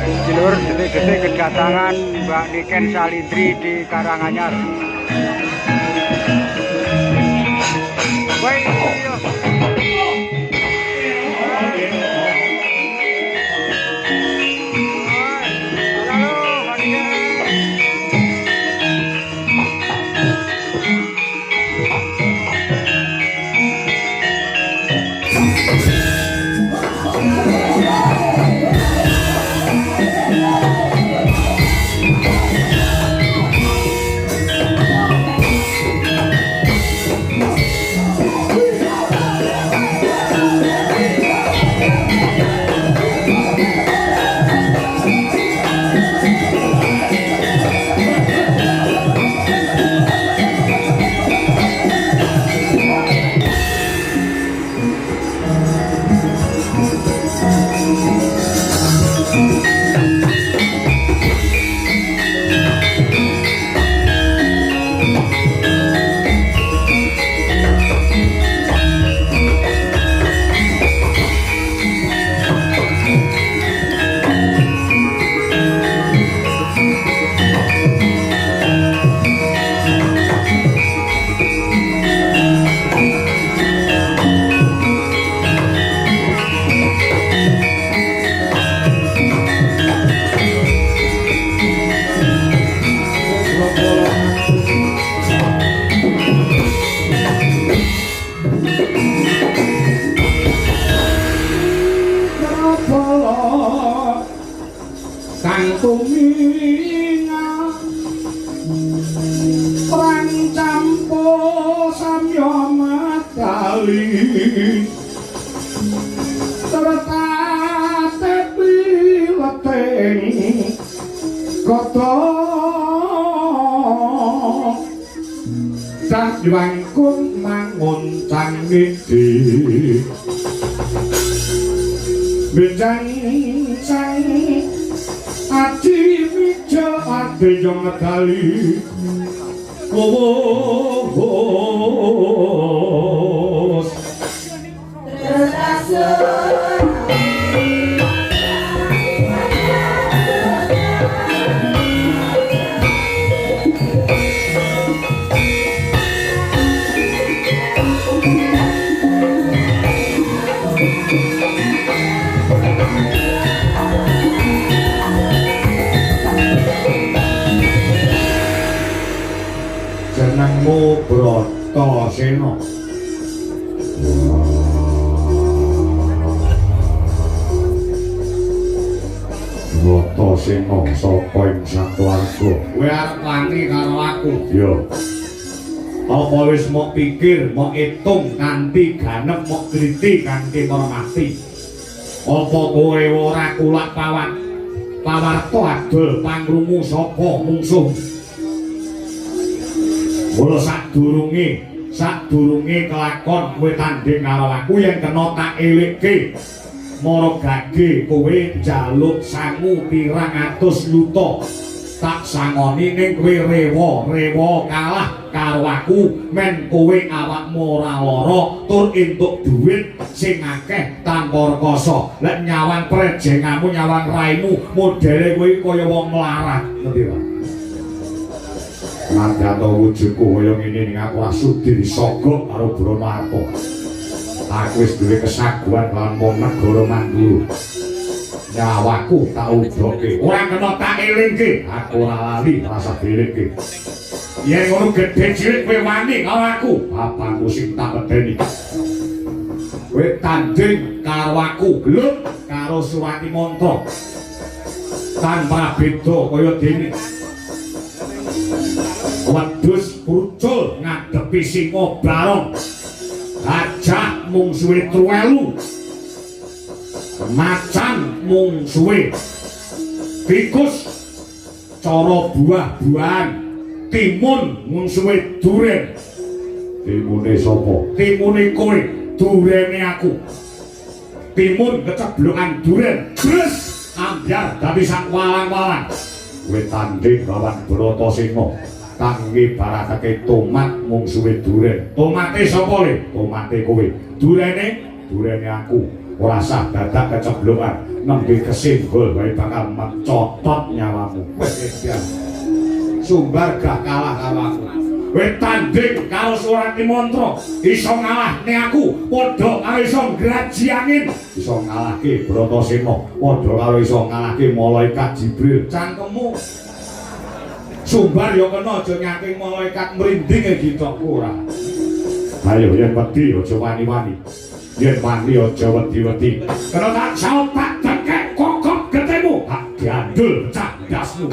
Sedulur detik-detik kedatangan Mbak Niken Salidri di Karanganyar. Baik, Wangkung mangun cangiti benjang sang aji mijo ade yang medali jenengmu Bratasena. Bratasena sapa ing satwarga? Kowe arep wani karo aku? Yo. Apa wis mok pikir, mok itung kanthi ganep, mok kriti kanthi hormati? Apa kowe ora kulak pawat? Pawarta adol pangrumu sapa mungsuh? Mula sadurunge kelakon kowe tanding karo aku yen kena tak elikke mara gage kowe njaluk sangu pirang atus yuta tak sangoni ning kowe rewa kalah karo aku men kowe awakmu ora lara tur entuk dhuwit sing akeh tanpa rekoso lek nyawang prejengamu nyawang raimu modele kowe kaya wong melarat ngerti ta Nandhata wujudku kaya ngene ning aku sudi disogok karo Bromarta. Aku wis duwe kesaguhan lan mon negara Mandura. Nyawaku tak udoke. Ora kena tak elingke. Aku ora lali rasa dilingke. Yen ngono gedhe cilik kowe wani karo aku, bapakku sing tak medeni. Kowe tanding karo aku, gelut karo Surati Mantra. Tanpa beda kaya dene. Wedhus pucul ngadepi singa barong gajah mung suwe truwelu macan mung suwe tikus cara buah-buahan timun mung suwe duren timune sapa? Timune kowe durene aku timun keceblokan duren bres ambyar dadi sak walang-walang kowe tanding lawan Bratasena kang ngibaratake tomat mung suwe duren. Tomate sapa le? Tomate kowe. Durene aku. Ora sah dadak keceblokan. nembe kesinggol wae bakal mencotot nyawamu. Wis Edian. Sumbar gak kalah karo aku. Kowe tanding karo Surati Mantra, iso ngalahne aku, padha karo iso ngraji angin, iso ngalahke Bratasena, padha karo iso ngalahke malaikat Jibril. Cangkemmu Sumbar ya kena aja nyaking malaikat mrinding ditokku ora. Ayo yen wedi aja wani-wani. Yen wani aja wedi-wedi. Kena tak saut tak dengkek kokok getemu, tak diandul candasmu.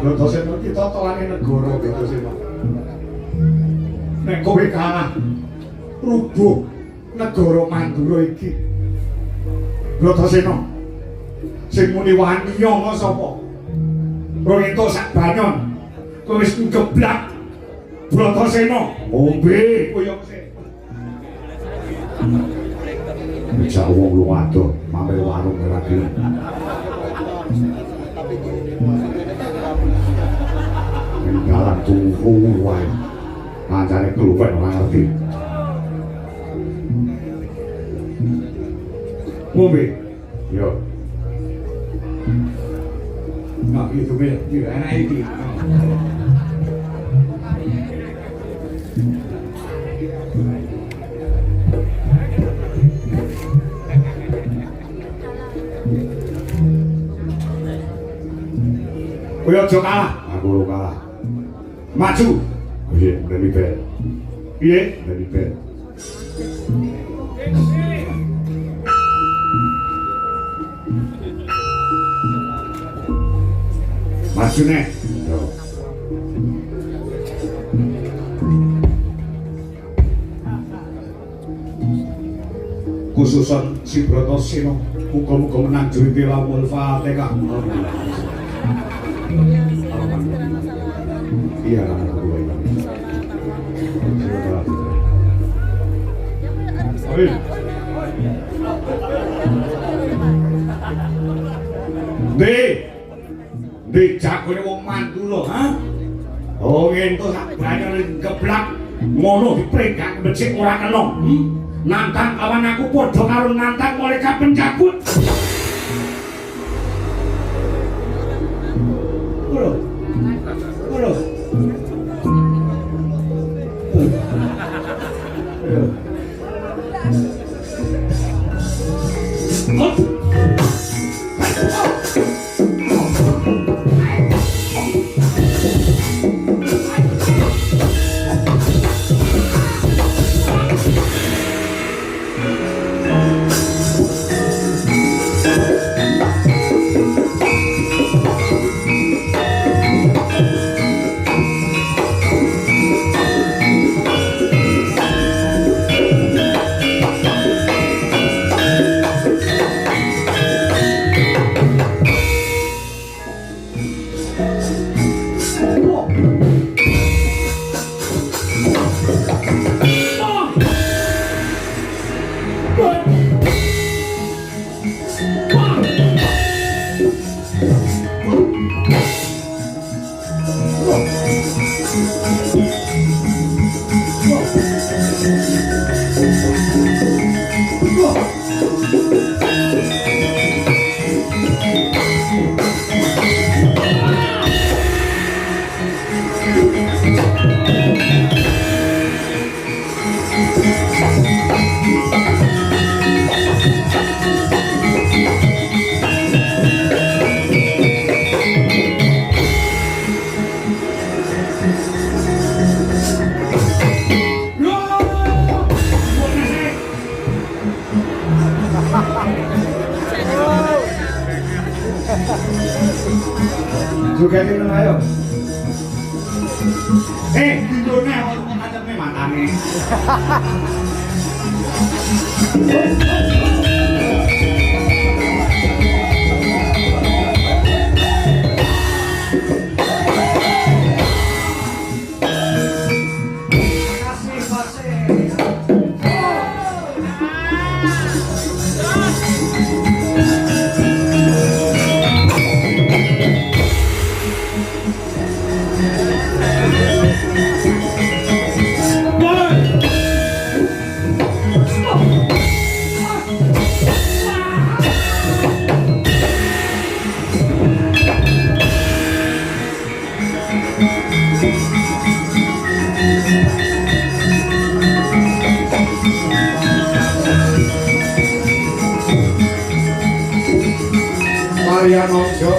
Bratasena iki totoane negara Bratasena. Nek kowe kalah rubuh negara Mandura iki. Bratasena sing muni wani nyanga sapa? Kowe entuk sak banyon. Kowe wis ngeblak Bratasena. Ombe koyo sik. Bisa wong lu adoh mampir warung ora gelem. Dalam tunggu wae kancane keluwen ora ngerti. Ngombe yo nah itu be yo enak iki kowe aja kalah aku ora kalah maju piye dari bel piye dari bel maju nih khususan si Bratasena muga-muga menang juriti lamun Fatihah. Iya, berdua ini. Oi. Di jagone wong mantu lho, ha? Oh, ngento sak banyak geblak ngono dipregang becik ora kena. Nantang kawan aku padha karo nantang malaikat penjagut. Lho. Lho. Juga kita ayo. Tidurnya kalau mau ngadepnya matanya. Maria Nongjo.